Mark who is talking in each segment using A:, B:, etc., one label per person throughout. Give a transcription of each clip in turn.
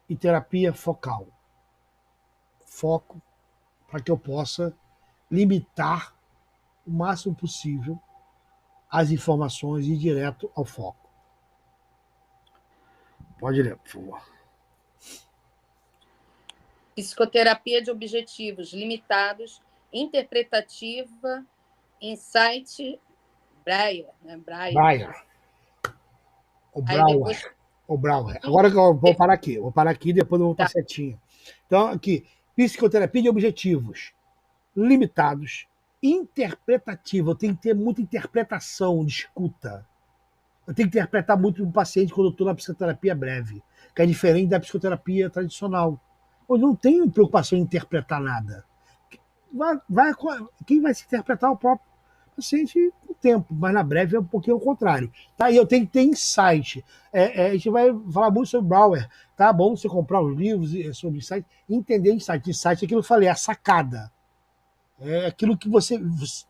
A: e terapia focal. Foco para que eu possa limitar o máximo possível as informações e ir direto ao foco. Pode ler, por favor.
B: Psicoterapia de objetivos limitados, interpretativa, insight, Breyer, né?
A: Breyer. O
B: Aí
A: Brauer.
B: depois...
A: O Brauer. Agora que eu vou parar aqui. Vou parar aqui e depois eu vou para a setinha. Então, aqui. Psicoterapia de objetivos limitados, interpretativa. Eu tenho que ter muita interpretação de escuta. Eu tenho que interpretar muito o paciente quando eu estou na psicoterapia breve, que é diferente da psicoterapia tradicional. Eu não tenho preocupação em interpretar nada. Quem vai se interpretar é o próprio paciente com o tempo, mas na breve é um pouquinho ao contrário. Tá? E eu tenho que ter insight. A gente vai falar muito sobre Brauer. Tá bom você comprar os livros sobre insight, entender insight. Insight é aquilo que eu falei, a sacada. É aquilo que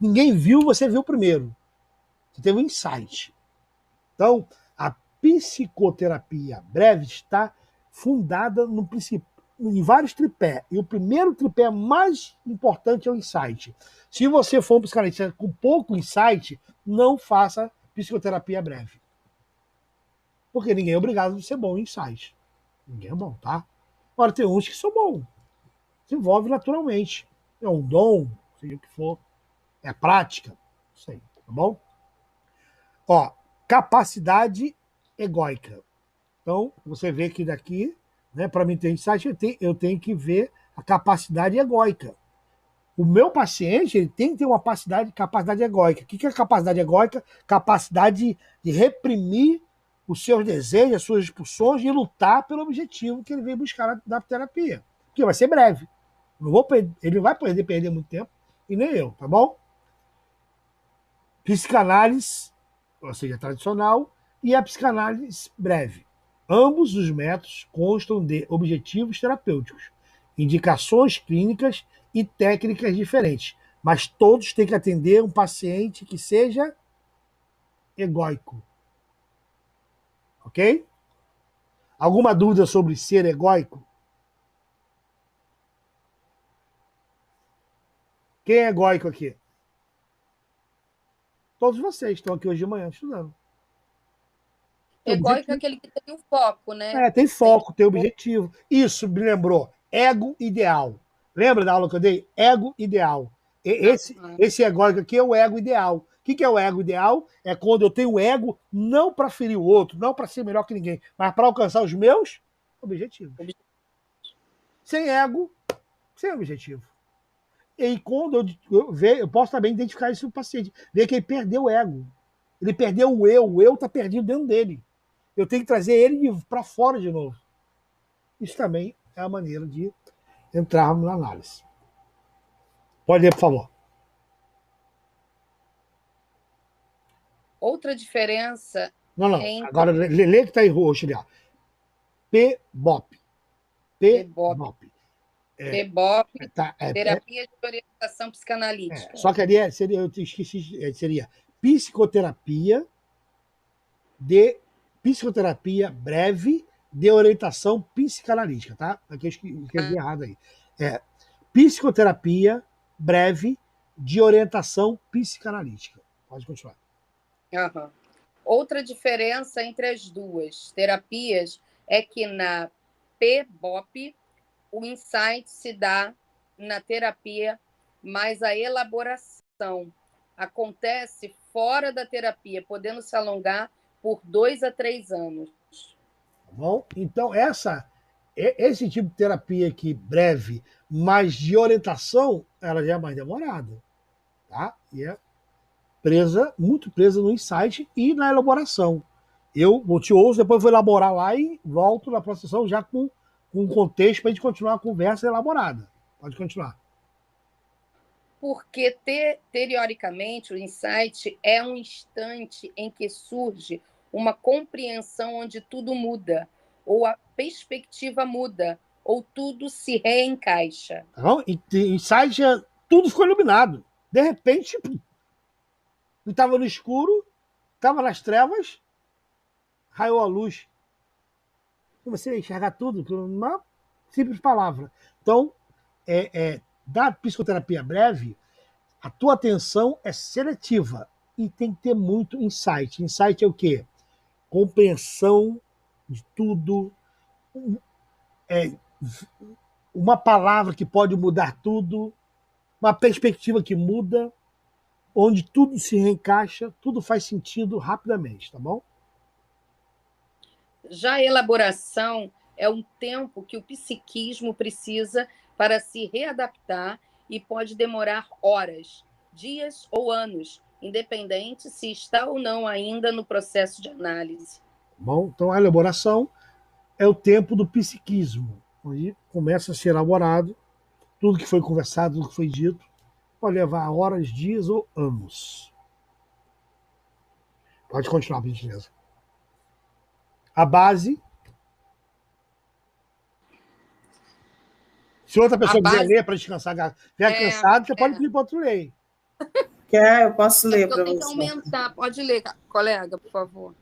A: ninguém viu, você viu primeiro. Você teve um insight. Então, a psicoterapia breve está fundada em vários tripés. E o primeiro tripé mais importante é o insight. Se você for um psicanalista com pouco insight, não faça psicoterapia breve. Porque ninguém é obrigado a ser bom em insight. Ninguém é bom, tá? Agora, tem uns que são bons. Desenvolve naturalmente. É um dom, seja o que for. É prática. Não sei, tá bom? Ó, capacidade egóica. Então, você vê que daqui, né, para mim ter insight, eu tenho que ver a capacidade egóica. O meu paciente ele tem que ter uma capacidade egóica. O que é capacidade egóica? Capacidade de reprimir os seus desejos, as suas expulsões e lutar pelo objetivo que ele veio buscar na terapia. Porque vai ser breve. Ele não vai poder perder muito tempo, e nem eu, tá bom? Psicanálise, ou seja, tradicional, e a psicanálise breve. Ambos os métodos constam de objetivos terapêuticos, indicações clínicas e técnicas diferentes, mas todos têm que atender um paciente que seja egóico. Ok? Alguma dúvida sobre ser egóico? Quem é egóico aqui? Todos vocês estão aqui hoje de manhã estudando.
B: Egóico é aquele que tem o foco, né?
A: Tem foco, tem objetivo. Isso me lembrou. Ego ideal. Lembra da aula que eu dei? Ego ideal. Esse egóico aqui é o ego ideal. O que é o ego ideal? É quando eu tenho ego não para ferir o outro, não para ser melhor que ninguém, mas para alcançar os meus objetivos. Sem ego, sem objetivo. E quando eu posso também identificar isso no paciente, ver que ele perdeu o ego. Ele perdeu o eu está perdido dentro dele. Eu tenho que trazer ele para fora de novo. Isso também é a maneira de entrarmos na análise. Pode ler, por favor.
B: Outra diferença.
A: Não. Agora lê que está em roxo ali. PBOP. PBOP.
B: PBOP, terapia de orientação psicanalítica.
A: Só que ali eu esqueci, seria psicoterapia breve de orientação psicanalítica, tá? Aqui eu escrevi errado aí. Psicoterapia breve de orientação psicanalítica. Pode continuar.
B: Uhum. Outra diferença entre as duas terapias é que na PBOP o insight se dá na terapia, mas a elaboração acontece fora da terapia, podendo se alongar por 2 a 3 anos.
A: Tá bom? Então, esse tipo de terapia aqui, breve, mas de orientação, ela já é mais demorada. Tá? E é muito presa no insight e na elaboração. Eu te ouço, depois vou elaborar lá e volto na próxima sessão já com um contexto para a gente continuar a conversa elaborada. Pode continuar.
B: Porque, teoricamente, o insight é um instante em que surge uma compreensão onde tudo muda, ou a perspectiva muda, ou tudo se reencaixa.
A: Então, insight, tudo ficou iluminado. De repente, eu estava no escuro, estava nas trevas, raiou a luz. Você enxergar tudo com uma simples palavra. Então, da psicoterapia breve, a tua atenção é seletiva e tem que ter muito insight. Insight é o quê? Compreensão de tudo, é, uma palavra que pode mudar tudo, uma perspectiva que muda, onde tudo se reencaixa, tudo faz sentido rapidamente, tá bom?
B: Já a elaboração é um tempo que o psiquismo precisa para se readaptar e pode demorar horas, dias ou anos, independente se está ou não ainda no processo de análise.
A: Bom, então a elaboração é o tempo do psiquismo, onde começa a ser elaborado tudo que foi conversado, tudo que foi dito, pode levar horas, dias ou anos. Pode continuar, por gentileza. A base. Se outra pessoa quiser ler para descansar, vier cansado, você pode pedir para outro ler.
C: Quer? Eu posso ler para você.
B: Eu tenho que aumentar. Pode ler, colega, por favor.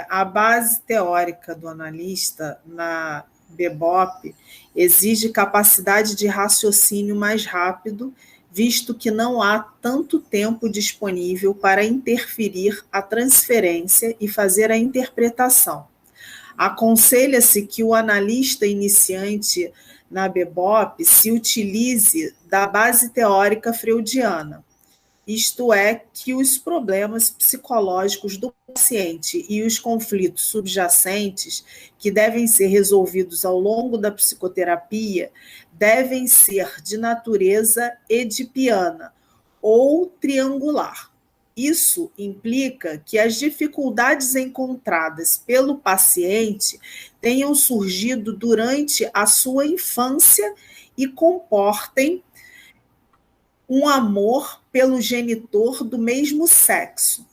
C: A base teórica do analista na BBOP exige capacidade de raciocínio mais rápido, visto que não há tanto tempo disponível para interferir a transferência e fazer a interpretação. Aconselha-se que o analista iniciante na BBOP se utilize da base teórica freudiana, isto é, que os problemas psicológicos do paciente e os conflitos subjacentes que devem ser resolvidos ao longo da psicoterapia devem ser de natureza edipiana ou triangular. Isso implica que as dificuldades encontradas pelo paciente tenham surgido durante a sua infância e comportem um amor pelo genitor do mesmo sexo,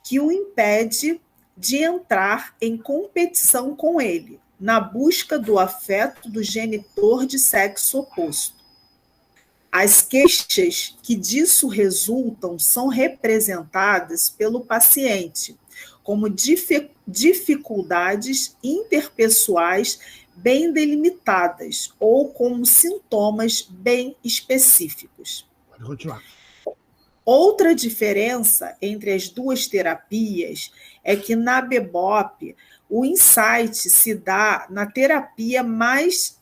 C: que o impede de entrar em competição com ele, na busca do afeto do genitor de sexo oposto. As queixas que disso resultam são representadas pelo paciente como dificuldades interpessoais bem delimitadas ou como sintomas bem específicos.
A: Pode continuar.
C: Outra diferença entre as duas terapias é que na BBOP o insight se dá na terapia, mas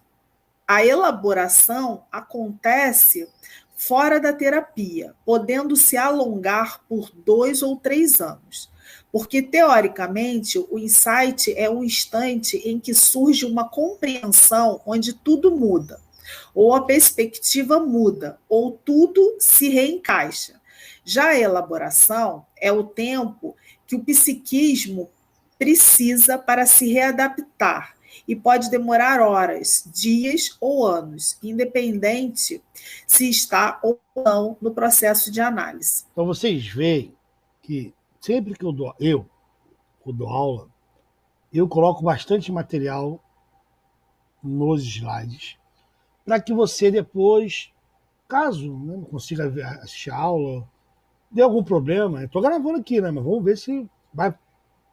C: a elaboração acontece fora da terapia, podendo se alongar por 2 ou 3 anos. Porque, teoricamente, o insight é um instante em que surge uma compreensão onde tudo muda, ou a perspectiva muda, ou tudo se reencaixa. Já a elaboração é o tempo que o psiquismo precisa para se readaptar e pode demorar horas, dias ou anos, independente se está ou não no processo de análise.
A: Então vocês veem que sempre que eu dou aula, eu coloco bastante material nos slides para que você depois, caso não consiga assistir a aula, dê algum problema, eu estou gravando aqui, né? Mas vamos ver se vai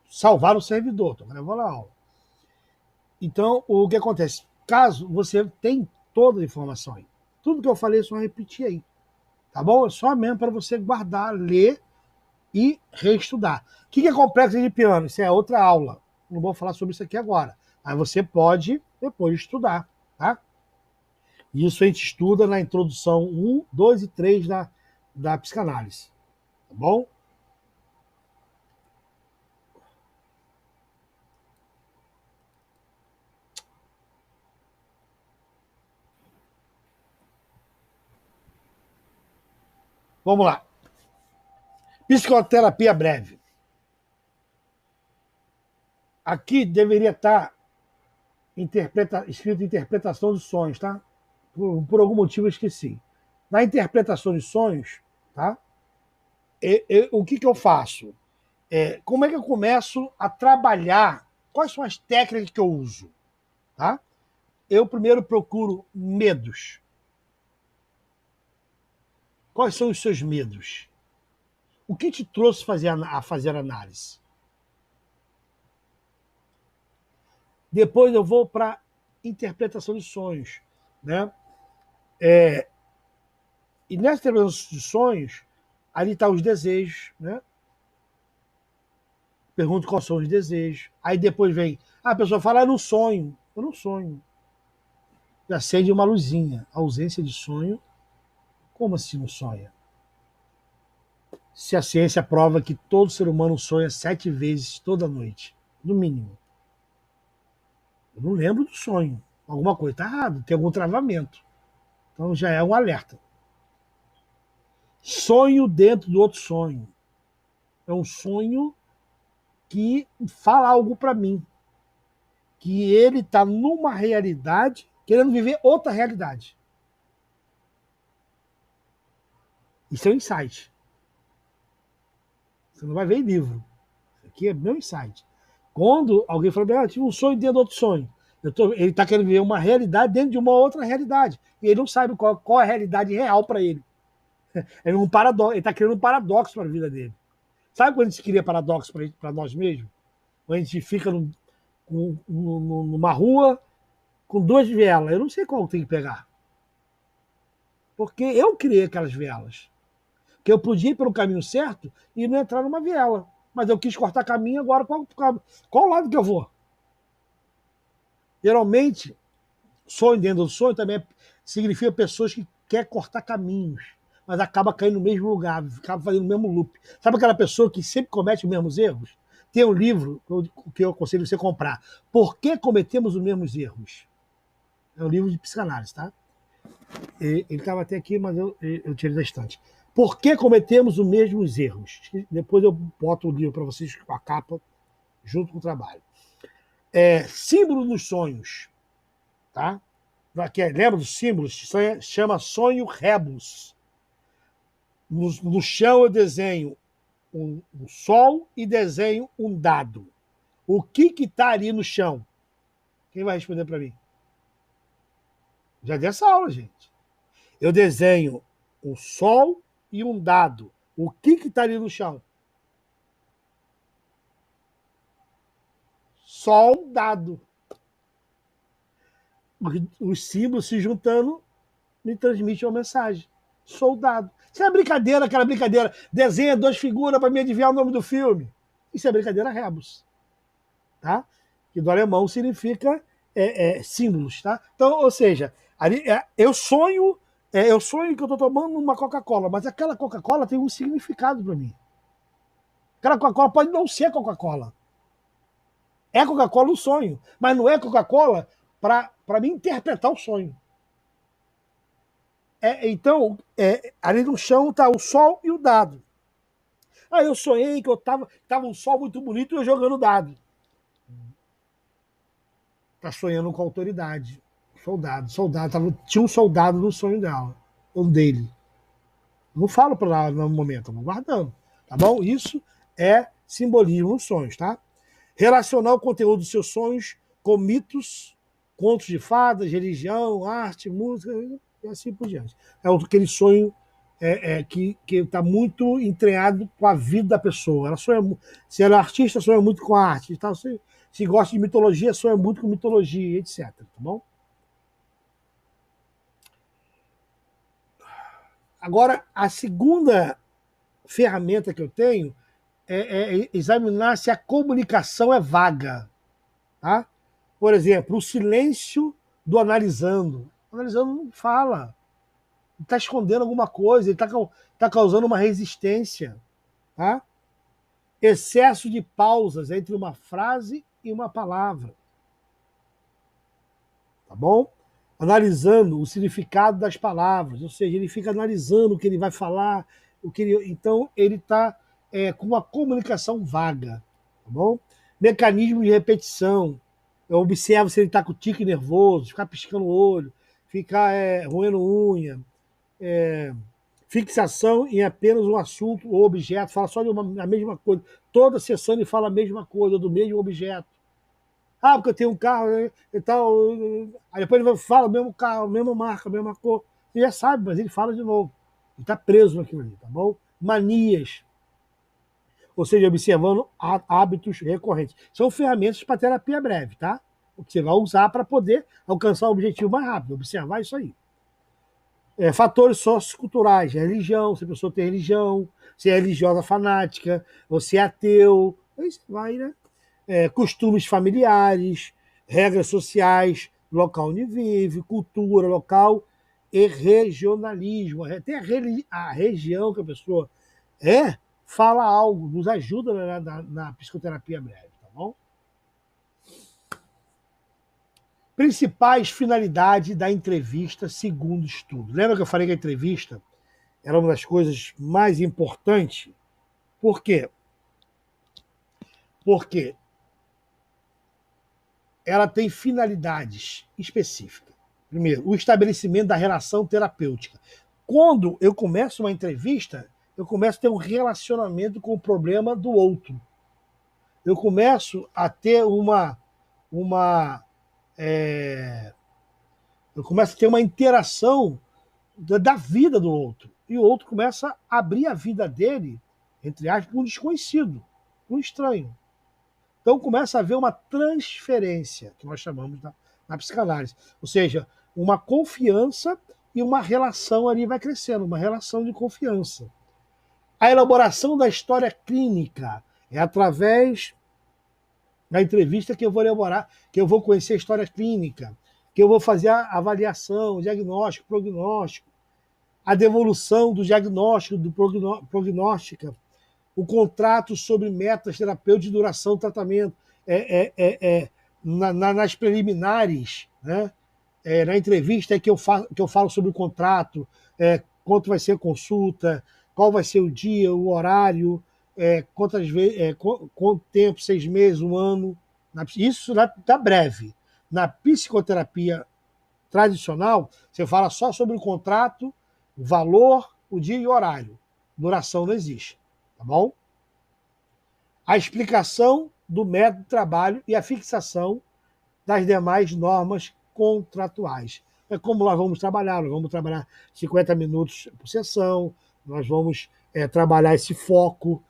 A: salvar o servidor, estou gravando a aula. Então, o que acontece? Caso você tem toda a informação aí, tudo que eu falei é só repetir aí, tá bom? É só mesmo para você guardar, ler e reestudar. O que é complexo de piano? Isso é outra aula. Não vou falar sobre isso aqui agora. Mas você pode depois estudar, tá? Isso a gente estuda na introdução 1, 2 e 3 da psicanálise. Tá bom? Vamos lá. Psicoterapia breve. Aqui deveria estar escrito interpretação de sonhos, tá? Por algum motivo eu esqueci. Na interpretação de sonhos, tá? O que eu faço? Como é que eu começo a trabalhar? Quais são as técnicas que eu uso? Tá? Eu primeiro procuro medos. Quais são os seus medos? O que te trouxe a fazer análise? Depois eu vou para interpretação de sonhos, né? E nessa interpretação de sonhos, ali estão os desejos, né? Pergunto quais são os desejos. Aí depois vem, a pessoa fala, eu não sonho. Eu não sonho. E acende uma luzinha. Ausência de sonho. Como assim não sonha? Se a ciência prova que todo ser humano sonha 7 vezes toda noite, no mínimo. Eu não lembro do sonho. Alguma coisa está errada, tem algum travamento. Então já é um alerta. Sonho dentro do outro sonho. É um sonho que fala algo para mim. Que ele está numa realidade, querendo viver outra realidade. Isso é um insight. Você não vai ver em livro. Isso aqui é meu insight. Quando alguém fala, eu tive um sonho dentro de outro sonho. Ele está querendo viver uma realidade dentro de uma outra realidade. E ele não sabe qual é a realidade real para ele. É um paradoxo. Ele está criando um paradoxo para a vida dele. Sabe quando a gente cria paradoxo para nós mesmos? Quando a gente fica numa rua com 2 velas. Eu não sei qual tem que pegar. Porque eu criei aquelas velas. Que eu podia ir pelo caminho certo e não entrar numa viela. Mas eu quis cortar caminho agora. Qual lado que eu vou? Geralmente, sonho dentro do sonho também significa pessoas que querem cortar caminhos, mas acaba caindo no mesmo lugar, acaba fazendo o mesmo loop. Sabe aquela pessoa que sempre comete os mesmos erros? Tem um livro que eu aconselho você comprar. Por que cometemos os mesmos erros? É um livro de psicanálise, tá? Ele estava até aqui, mas eu tirei da estante. Por que cometemos os mesmos erros? Depois eu boto o livro para vocês com a capa, junto com o trabalho. Símbolo dos sonhos. Tá? Lembra dos símbolos? Chama sonho rebus. No chão eu desenho um sol e desenho um dado. O que está ali no chão? Quem vai responder para mim? Já dei essa aula, gente. Eu desenho um sol e um dado. O que está ali no chão? Sol, dado. Os símbolos se juntando me transmitem uma mensagem. Soldado. Isso é brincadeira, aquela brincadeira. Desenha 2 figuras para me adivinhar o nome do filme. Isso é brincadeira rebus. Tá? Que do alemão significa símbolos. Tá? Então, ou seja, ali, eu sonho que eu estou tomando uma Coca-Cola, mas aquela Coca-Cola tem um significado para mim. Aquela Coca-Cola pode não ser Coca-Cola. É Coca-Cola no sonho, mas não é Coca-Cola para mim interpretar o sonho. Então, ali no chão está o sol e o dado. Eu sonhei que tava um sol muito bonito e eu jogando dado. Está sonhando com autoridade. Tinha um soldado no sonho dela, ou dele. Não falo para ela no momento, vou guardando. Tá bom? Isso é simbolismo nos sonhos, tá? Relacionar o conteúdo dos seus sonhos com mitos, contos de fadas, religião, arte, música, e assim por diante. É aquele sonho que está muito entranhado com a vida da pessoa. Se ela é artista, sonha muito com a arte. Tá? Se gosta de mitologia, sonha muito com mitologia, etc. Tá bom? Agora, a segunda ferramenta que eu tenho é examinar se a comunicação é vaga. Tá? Por exemplo, o silêncio do analisando. O analisando não fala. Ele está escondendo alguma coisa, ele está causando uma resistência. Tá? Excesso de pausas entre uma frase e uma palavra. Tá bom? Analisando o significado das palavras, ou seja, ele fica analisando o que ele vai falar, então ele está com uma comunicação vaga. Tá bom? Mecanismo de repetição. Eu observo se ele está com tique nervoso, ficar piscando o olho, ficar roendo unha, fixação em apenas um assunto ou objeto, fala só a mesma coisa. Toda sessão ele fala a mesma coisa, do mesmo objeto. Porque eu tenho um carro e tal. Aí depois ele fala o mesmo carro, a mesma marca, a mesma cor. Você já sabe, mas ele fala de novo. Ele está preso naquilo ali, tá bom? Manias. Ou seja, observando hábitos recorrentes. São ferramentas para terapia breve, tá? o que você vai usar para poder alcançar o objetivo mais rápido, observar isso aí. Fatores socioculturais, religião, se a pessoa tem religião, se é religiosa fanática, ou se é ateu, aí você vai, né? Costumes familiares, regras sociais, local onde vive, cultura local e regionalismo. Até a região que a pessoa fala algo, nos ajuda na psicoterapia breve, tá bom? Principais finalidades da entrevista segundo o estudo. Lembra que eu falei que a entrevista era uma das coisas mais importantes? Por quê? Porque ela tem finalidades específicas. Primeiro, o estabelecimento da relação terapêutica. Quando eu começo uma entrevista, eu começo a ter um relacionamento com o problema do outro. Eu começo a ter eu começo a ter uma interação da vida do outro. E o outro começa a abrir a vida dele, entre aspas, para um desconhecido, para um estranho. Então começa a haver uma transferência, que nós chamamos na psicanálise. Ou seja, uma confiança e uma relação ali vai crescendo, uma relação de confiança. A elaboração da história clínica é através da entrevista que eu vou elaborar, que eu vou conhecer a história clínica, que eu vou fazer a avaliação, o diagnóstico, prognóstico, a devolução do diagnóstico, do prognóstica, o contrato sobre metas terapêuticas de duração do tratamento, nas preliminares, né? Na entrevista é que eu falo sobre o contrato, quanto vai ser a consulta, qual vai ser o dia, o horário, quantas vezes, quanto tempo, 6 meses, 1 ano. Isso está breve. Na psicoterapia tradicional, você fala só sobre o contrato, o valor, o dia e o horário. Duração não existe. Tá bom? A explicação do método de trabalho e a fixação das demais normas contratuais. É como nós vamos trabalhar 50 minutos por sessão, nós vamos trabalhar esse foco,